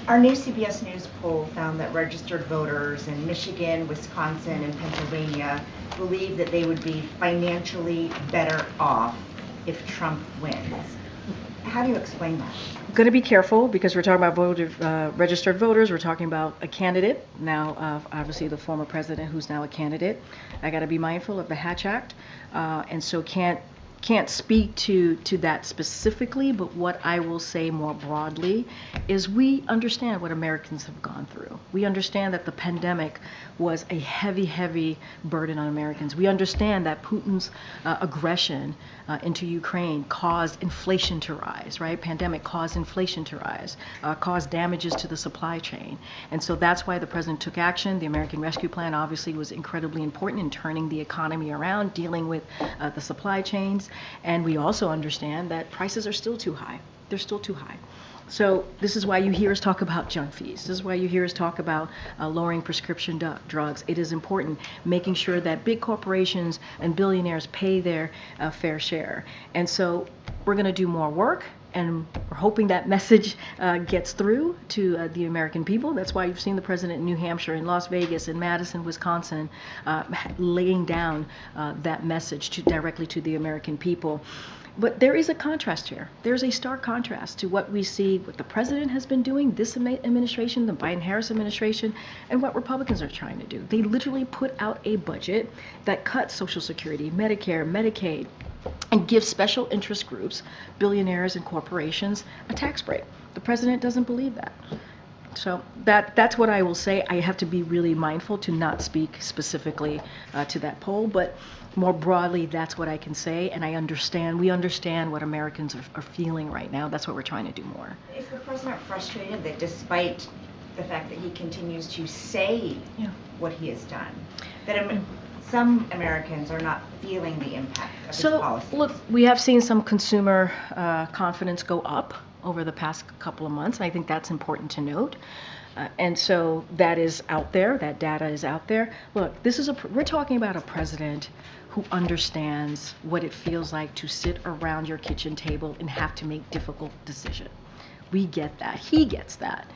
Our new CBS News poll found that registered voters in Michigan, Wisconsin, and Pennsylvania believe that they would be financially better off if Trump wins. How do you explain that? Going to be careful because we're talking about registered voters. We're talking about a candidate now, obviously the former president who's now a candidate. I got to be mindful of the Hatch Act, and so can't speak to that specifically, but what I will say more broadly is we understand what Americans have gone through. We understand that the pandemic was a heavy burden on Americans. We understand that Putin's aggression into Ukraine caused inflation to rise, right? Pandemic caused inflation to rise, caused damages to the supply chain. And so that's why the president took action. The American Rescue Plan obviously was incredibly important in turning the economy around, dealing with the supply chains. And we also understand that prices are still too high. They're still too high. So this is why you hear us talk about junk fees. This is why you hear us talk about lowering prescription drugs. It is important making sure that big corporations and billionaires pay their fair share. And so we're going to do more work, and we're hoping that message gets through to the American people. That's why you've seen the president in New Hampshire, in Las Vegas, in Madison, Wisconsin, laying down that message directly to the American people. But there is a contrast here. There's a stark contrast to what we see, what the president has been doing, this administration, the Biden-Harris administration, and what Republicans are trying to do. They literally put out a budget that cuts Social Security, Medicare, Medicaid, and gives special interest groups, billionaires and corporations, a tax break. The president doesn't believe that. So that's what I will say. I have to be really mindful to not speak specifically to that poll, but more broadly, that's what I can say, and we understand what Americans are feeling right now. That's what we're trying to do more. Is the president frustrated that despite the fact that he continues to say what he has done, that some Americans are not feeling the impact of his policies? Look, we have seen some consumer confidence go up over the past couple of months, and I think that's important to note. And so that is out there, that data is out there. Look, we're talking about a president who understands what it feels like to sit around your kitchen table and have to make difficult decisions. We get that. He gets that.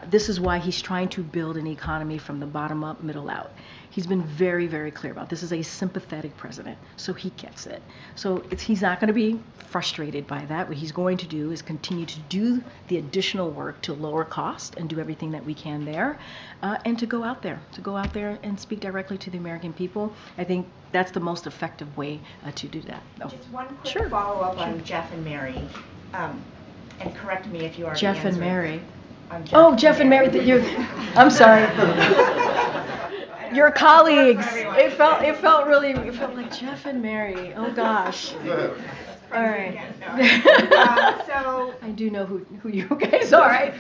This is why he's trying to build an economy from the bottom up, middle out. He's been very clear about this. Is a sympathetic president, so he gets it. So he's not going to be frustrated by that. What he's going to do is continue to do the additional work to lower cost and do everything that we can there, and to go out there and speak directly to the American people. I think that's the most effective way to do that. Just one quick follow-up on Jeff and Mary, and correct me if you are. Jeff and Mary. Jeff and Mary. I'm sorry. Your colleagues. It felt like Jeff and Mary. Oh gosh. All right. So I do know who you guys are. Right?